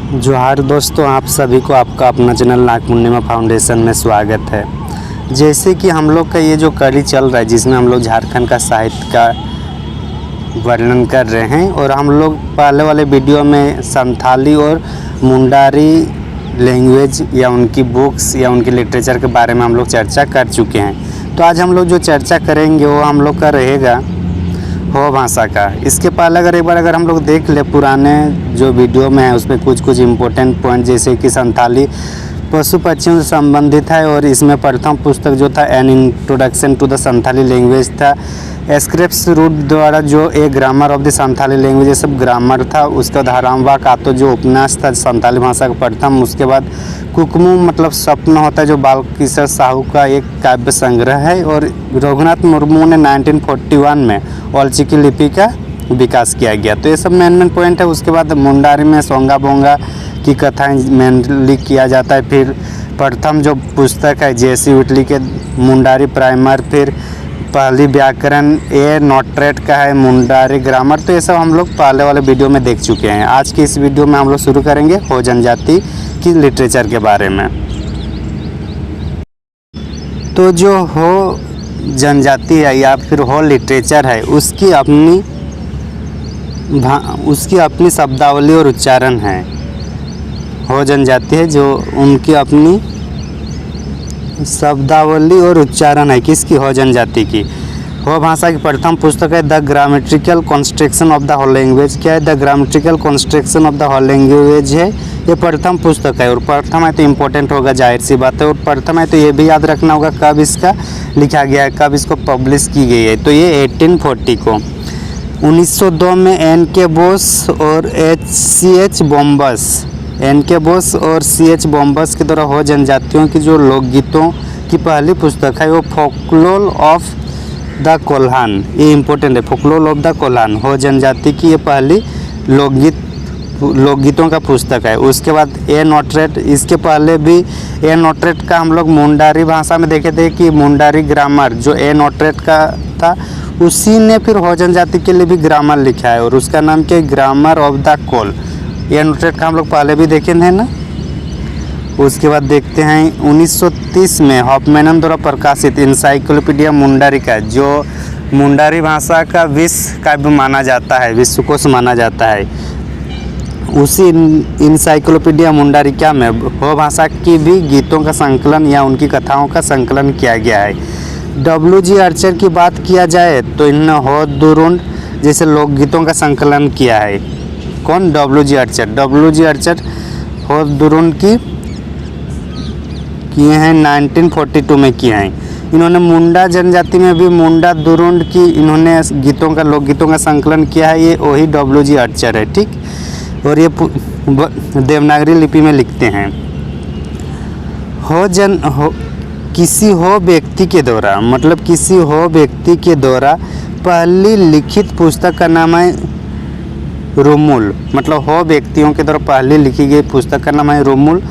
जोहार दोस्तों, आप सभी को आपका अपना चैनल नाग पूर्णिमा फाउंडेशन में स्वागत है। जैसे कि हम लोग का ये जो कड़ी चल रहा है जिसमें हम लोग झारखंड का साहित्य का वर्णन कर रहे हैं, और हम लोग पहले वाले वीडियो में संथाली और मुंडारी लैंग्वेज या उनकी बुक्स या उनकी लिटरेचर के बारे में हम लोग चर्चा कर चुके हैं। तो आज हम लोग जो चर्चा करेंगे वो हम लोग का रहेगा हो भाषा का। इसके पहले एक बार हम लोग देख ले पुराने जो वीडियो में है उसमें कुछ इम्पोर्टेंट पॉइंट, जैसे कि संथाली पशु पक्षियों से संबंधित है, और इसमें प्रथम पुस्तक जो था an introduction to the Santhali language था। स्क्रिप्स रूट द्वारा जो एक grammar of the Santhali language, ये सब ग्रामर था। उसका धारावाक आतो जो उपन्यास था संथाली भाषा का प्रथम। उसके बाद कुकमू मतलब स्वप्न होता है जो बाल किशोर साहू का एक काव्य संग्रह है, और रघुनाथ मुर्मू ने 1941 में औलचिकी लिपि का विकास किया गया। तो ये सब मेन पॉइंट है। उसके बाद मुंडारी में सोंगा बोंगा की कथाएं मेनली किया जाता है। फिर प्रथम जो पुस्तक है जेसी विटली के मुंडारी प्राइमर, फिर पहली व्याकरण ए नोट्रेट का है मुंडारी ग्रामर। तो ये सब हम लोग पहले वाले वीडियो में देख चुके हैं। आज की इस वीडियो में हम लोग शुरू करेंगे हो जनजाति की लिटरेचर के बारे में। तो जो हो जनजाति है या फिर हो लिटरेचर है उसकी अपनी शब्दावली और उच्चारण है। हो जनजाति है जो उनकी अपनी शब्दावली और उच्चारण है। किसकी? हो जनजाति की। हो भाषा की प्रथम पुस्तक है the grammatical construction of the whole language. क्या है? The grammatical construction of the whole language है, ये प्रथम पुस्तक है। और प्रथम है तो इम्पोर्टेंट होगा, जाहिर सी बात है। और प्रथम है तो ये भी याद रखना होगा कब इसका लिखा गया है, कब इसको पब्लिश की गई है। तो ये 1840 को। 1902 में एन के बोस और सी.एच. बॉम्बस, एन के बोस और सी.एच. बॉम्बस के द्वारा हो जनजातियों की जो लोकगीतों की पहली पुस्तक है वो फोकलोर ऑफ द कोल्हान। ये इम्पोर्टेंट है, फोकलोर ऑफ द कोल्हान। हो जनजाति की ये पहली लोकगीतों का पुस्तक है। उसके बाद ए नोट्रेट, इसके पहले भी ए नोट्रेट का हम लोग मुंडारी भाषा में देखे थे कि मुंडारी ग्रामर जो ए नोट्रेट का था उसी ने फिर हो जनजाति के लिए भी ग्रामर लिखा है, और उसका नाम क्या है? Grammar of the Kol. ए नोट्रेट का हम लोग पहले भी देखे थे ना। उसके बाद देखते हैं 1930 में हॉफमैन द्वारा प्रकाशित इंसाइक्लोपीडिया मुंडारी का, जो मुंडारी भाषा का विश्व काव्य माना जाता है, विश्वकोश माना जाता है। उसी इंसाइक्लोपीडिया मुंडारी क्या में हो भाषा की भी गीतों का संकलन या उनकी कथाओं का संकलन किया गया है। डब्ल्यू.जी. आर्चर की बात किया जाए तो इन्होंने हो दुरुंड जैसे लोकगीतों का संकलन किया है। कौन? डब्ल्यू.जी. आर्चर। डब्ल्यू.जी. आर्चर हो दुरुंड की किए हैं 1942 में किए हैं। इन्होंने मुंडा जनजाति में भी मुंडा दुरुंड की इन्होंने गीतों का लोकगीतों का संकलन किया है। ये वही डब्ल्यू.जी. आर्चर है, ठीक। और ये देवनागरी लिपि में लिखते हैं। किसी हो व्यक्ति के द्वारा, मतलब किसी हो व्यक्ति के द्वारा पहली लिखित पुस्तक का नाम है रोमुल। मतलब हो व्यक्तियों के द्वारा पहली लिखी गई पुस्तक का नाम है रोमुल।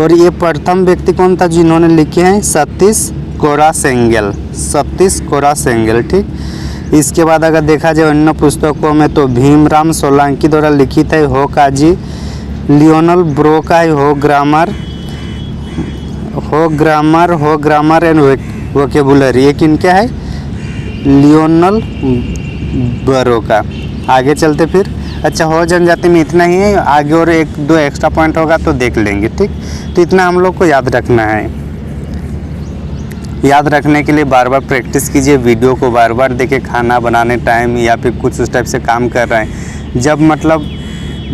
और ये प्रथम व्यक्ति कौन था जिन्होंने लिखे हैं? सतीश कोरा सेंगेल। सतीश कोरा सेंगेल, ठीक। इसके बाद अगर देखा जाए अन्य पुस्तकों में तो भीमराव सोलंकी द्वारा लिखित है हो काजी, लियोनल ब्रो का है हो ग्रामर एंड वोकेबुलरी। ये किनका है? लियोनल ब्रो का। आगे चलते फिर। अच्छा, हो जनजाति में इतना ही है, आगे और एक दो एक्स्ट्रा पॉइंट होगा तो देख लेंगे, ठीक। तो इतना हम लोग को याद रखना है। याद रखने के लिए बार बार प्रैक्टिस कीजिए, वीडियो को बार बार देखें खाना बनाने टाइम या फिर कुछ उस टाइप से काम कर रहे हैं। जब मतलब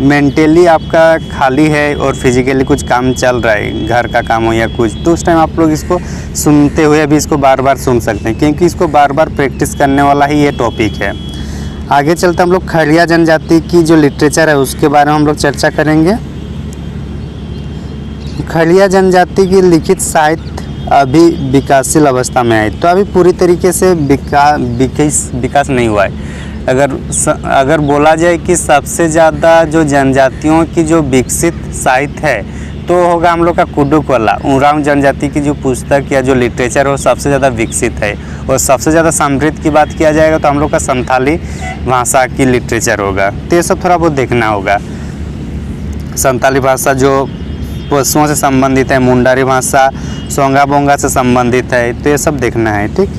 मेंटली आपका खाली है और फिजिकली कुछ काम चल रहा है, घर का काम हो या कुछ, तो उस टाइम आप लोग इसको सुनते हुए भी इसको बार बार सुन सकते हैं, क्योंकि इसको बार बार प्रैक्टिस करने वाला ही ये टॉपिक है। आगे चलते हम लोग खड़िया जनजाति की जो लिटरेचर है उसके बारे में हम लोग चर्चा करेंगे। खड़िया जनजाति की लिखित साहित्य अभी विकासशील अवस्था में है, तो अभी पूरी तरीके से विकास नहीं हुआ है। अगर बोला जाए कि सबसे ज़्यादा जो जनजातियों की जो विकसित साहित्य है तो होगा हम लोग का कुडुकोला। उरांव जनजाति की जो पुस्तक या जो लिटरेचर हो सबसे ज़्यादा विकसित है। और सबसे ज़्यादा समृद्ध की बात किया जाएगा तो हम लोग का संथाली भाषा की लिटरेचर होगा। तो ये सब थोड़ा बहुत देखना होगा। संताली भाषा जो पशुओं से संबंधित है, मुंडारी भाषा सोंगा बोंगा से संबंधित है, तो ये सब देखना है। ठीक,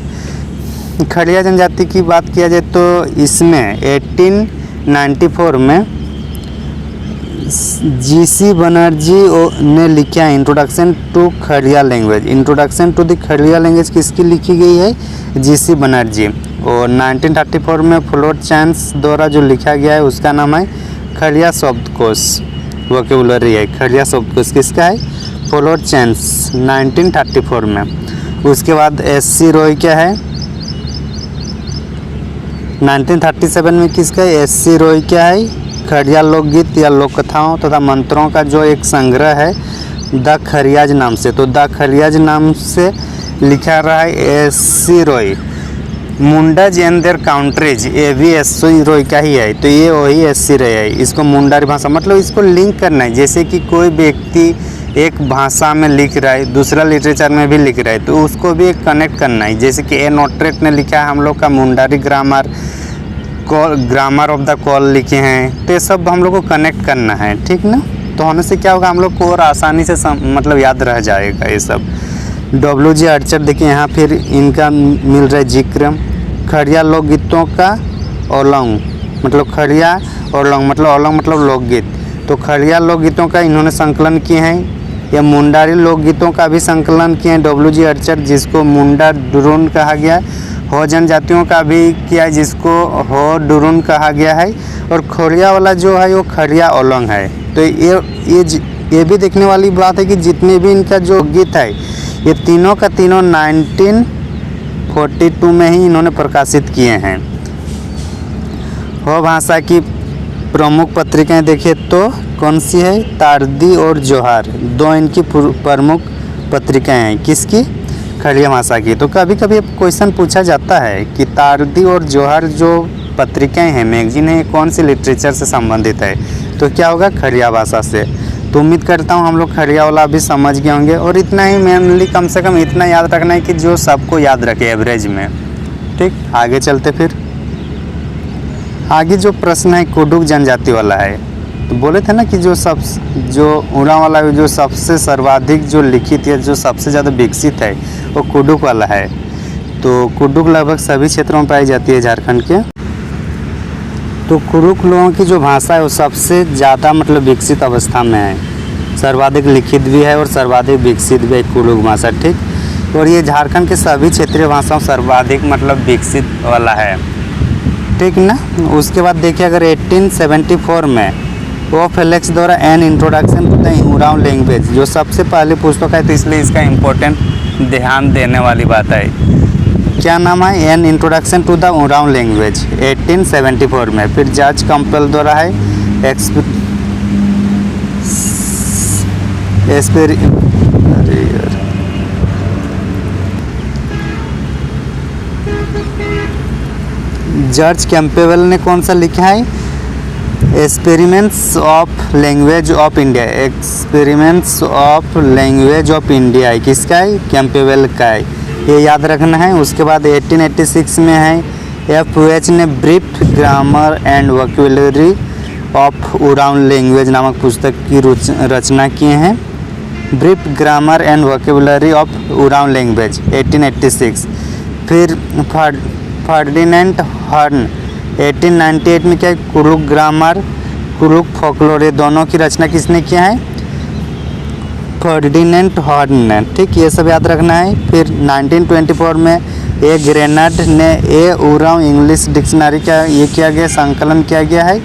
खड़िया जनजाति की बात किया जाए तो इसमें 1894 में जीसी बनर्जी ने लिखा है introduction to Kharia language. Introduction to the Kharia language किसकी लिखी गई है? जीसी बनर्जी। और 1934 में फ्लोर चैंस द्वारा जो लिखा गया है उसका नाम है खड़िया शब्दकोश, वोकेबुलरी है। खड़िया शब्दकोश किसका है? फ्लोर चैंस 1934 में। उसके बाद एससी रॉय क्या है? 1937 में किसका है? एससी रॉय क्या है? खड़िया लोकगीत या लोक कथाओं तथा मंत्रों का जो एक संग्रह है द खरियाज नाम से, तो द खरियाज नाम से लिखा रहा है SC Roy. Mundas and their countries ये भी एससी रॉय का ही है, तो ये वही एससी रॉय है। इसको मुंडारी भाषा मतलब इसको लिंक करना है, जैसे कि कोई व्यक्ति एक भाषा में लिख रहा है, दूसरा लिटरेचर में भी लिख रहा है, तो उसको भी एक कनेक्ट करना है। जैसे कि ए नोट्रेट ने लिखा है हम लोग का Mundari grammar, grammar of the call लिखे हैं, तो ये सब हम लोग को कनेक्ट करना है। ठीक ना, तो होने से क्या होगा, हम लोग को और आसानी से मतलब याद रह जाएगा ये सब। डब्ल्यू.जी. आर्चर देखिए यहाँ फिर इनका मिल रहा है जिक्र। खड़िया लोकगीतों का ओलंग मतलब खड़िया ओलंग मतलब लोकगीत, तो खड़िया लोकगीतों का इन्होंने संकलन किए हैं। या मुंडारी लोकगीतों का भी संकलन किए हैं डब्ल्यू.जी. आर्चर, जिसको मुंडा डुरून कहा गया है। हो जनजातियों का भी किया है जिसको हो डुरून कहा गया है। और खड़िया वाला जो है वो खड़िया ओलंग है। तो ये भी देखने वाली बात है कि जितने भी इनका जो गीत है ये तीनों का तीनों 1942 में ही इन्होंने प्रकाशित किए हैं। हो भाषा की प्रमुख पत्रिकाएं देखें तो कौन सी है? तारदी और जोहार, दो इनकी प्रमुख पत्रिकाएं हैं। किसकी? खड़िया भाषा की। तो कभी कभी क्वेश्चन पूछा जाता है कि तारदी और जोहार जो पत्रिकाएं हैं, मैगजीन है, कौन सी लिटरेचर से संबंधित है? तो क्या होगा? खड़िया भाषा से। तो उम्मीद करता हूँ हम लोग खड़िया वाला भी समझ गए होंगे। और इतना ही मेनली कम से कम इतना याद रखना है कि जो सबको याद रखे एवरेज में। ठीक, आगे चलते फिर। आगे जो प्रश्न है कुडुक जनजाति वाला है। तो बोले थे ना कि जो उरांव वाला जो सबसे सर्वाधिक जो लिखित है, जो सबसे ज़्यादा विकसित है वो कुडुक वाला है। तो कुडुक लगभग सभी क्षेत्रों में पाई जाती है झारखंड के। तो कुडुक लोगों की जो भाषा है वो सबसे ज़्यादा मतलब विकसित अवस्था में है, सर्वाधिक लिखित भी है और सर्वाधिक विकसित भी है कुडुक भाषा। ठीक, और ये झारखंड के सभी क्षेत्रीय भाषाओं सर्वाधिक मतलब विकसित वाला है। ठीक ना। उसके बाद देखिए अगर 1874 में वो फेलिक्स द्वारा an introduction to the Oraon language जो सबसे पहली पुस्तक है, तो इसलिए इसका इम्पोर्टेंट ध्यान देने वाली बात है। क्या नाम है? An introduction to the Oraon language 1874 में। फिर जॉर्ज कैंपबेल द्वारा है जॉर्ज कैंपबेल ने कौन सा लिखा है? Experiments of language of India. Experiments of language of India है किसका है? कैंपबेल का है, ये याद रखना है। उसके बाद 1886 में है FH ने brief grammar and vocabulary of Oraon language नामक पुस्तक की रचना किए हैं। Brief grammar and vocabulary of Oraon language 1886। फिर फर्डिनेंट हॉर्न 1898 में क्या है? कुडुक ग्रामर, कुडुक फोकलोर, ये दोनों की रचना किसने किया है? फर्डिनेंट हॉर्न ने। ठीक, ये सब याद रखना है। फिर 1924 में ए ग्रेनड ने ए उरांव इंग्लिश डिक्शनरी का ये किया गया, संकलन किया गया है।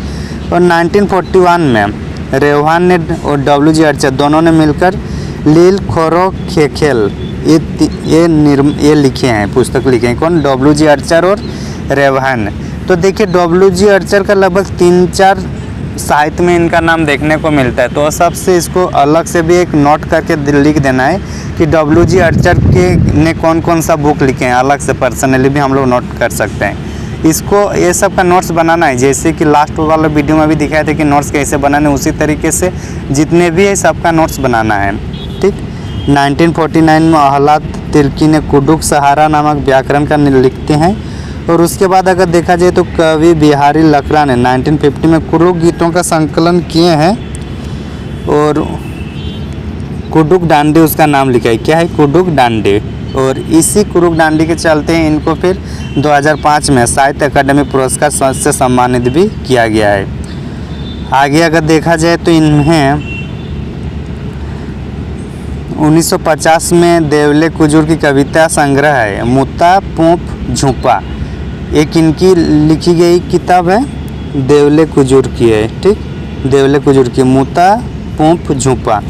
और 1941 में रेवहान ने और डब्ल्यू.जी. आर्चर दोनों ने मिलकर लील खोरो खेखेल ये लिखे हैं, पुस्तक लिखे हैं। कौन? डब्ल्यू.जी. आर्चर और रेवहान। तो देखिए डब्ल्यू.जी. आर्चर का लगभग 3-4 साहित्य में इनका नाम देखने को मिलता है। तो सबसे इसको अलग से भी एक नोट करके लिख देना है कि डब्ल्यू.जी. आर्चर के ने कौन कौन सा बुक लिखे हैं, अलग से पर्सनली भी हम लोग नोट कर सकते हैं। इसको ये सब का नोट्स बनाना है, जैसे कि लास्ट वाला वीडियो में भी दिखाया था कि नोट्स कैसे बनाने, उसी तरीके से जितने भी है सबका नोट्स बनाना है। ठीक, 1949 में अहलाद तिर्की ने कुडुक सहारा नामक व्याकरण का लिखते हैं। और उसके बाद अगर देखा जाए तो कवि बिहारी लकड़ा ने 1950 में कुडुक गीतों का संकलन किए हैं। और कुडुक डांडी उसका नाम लिखा है। क्या है? कुडुक डांडी। और इसी कुडुक डांडी के चलते इनको फिर 2005 में साहित्य अकादमी पुरस्कार से सम्मानित भी किया गया है। आगे अगर देखा जाए तो इन्हें 1950 में देवले कुजूर की कविता संग्रह है मुता पूप झुपा, एक इनकी लिखी गई किताब है, देवले कुजूर की है। ठीक, देवले कुजूर की मुता पूप झुपा।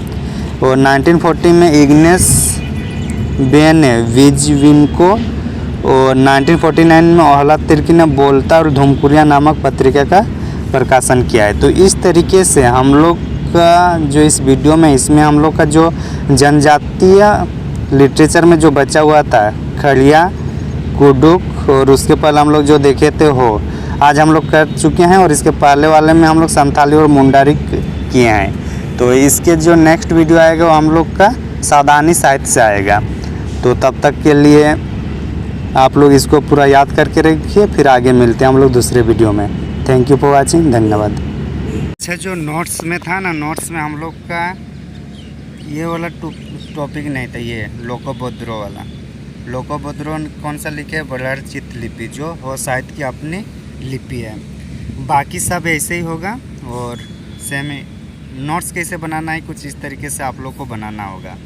और 1940 में इग्नेस बेने विजविनको और 1949 में ओहलाद तिर्की ने बोलता और धूमकुरिया नामक पत्रिका का प्रकाशन किया है। तो इस तरीके से हम लोग का जो इस वीडियो में इसमें हम लोग का जो जनजातीय लिटरेचर में जो बचा हुआ था खड़िया, कुडुक और उसके पहले हम लोग जो देखे थे हो आज हम लोग कर चुके हैं। और इसके पहले वाले में हम लोग संथाली और मुंडारी किए हैं। तो इसके जो नेक्स्ट वीडियो आएगा वो हम लोग का सावधानी साहित्य से आएगा। तो तब तक के लिए आप लोग इसको पूरा याद करके रखिए, फिर आगे मिलते हैं हम लोग दूसरे वीडियो में। थैंक यू फॉर वाचिंग, धन्यवाद। अच्छा, जो नोट्स में था ना, नोट्स में हम लोग का ये वाला टॉपिक नहीं था, ये लोकोबद्रो वाला। लोकोबद्रो कौन सा लिखे है? बलर चित लिपि, जो हो साहित्य की अपनी लिपि है। बाकी सब ऐसे ही होगा। और सेम नोट्स कैसे बनाना है कुछ इस तरीके से आप लोग को बनाना होगा।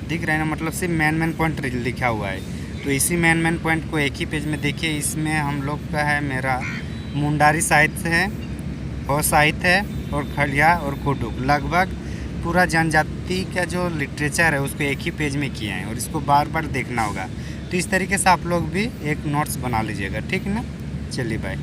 दिख रहा है ना, मतलब सिर्फ मेन पॉइंट लिखा हुआ है। तो इसी मेन पॉइंट को एक ही पेज में देखिए। इसमें हम लोग का है मेरा मुंडारी साहित्य है, हो साहित्य है और खड़िया और कुडुक, लगभग पूरा जनजाति का जो लिटरेचर है उसको एक ही पेज में किया है। और इसको बार बार देखना होगा। तो इस तरीके से आप लोग भी एक नोट्स बना लीजिएगा, ठीक ना। चलिए बाय।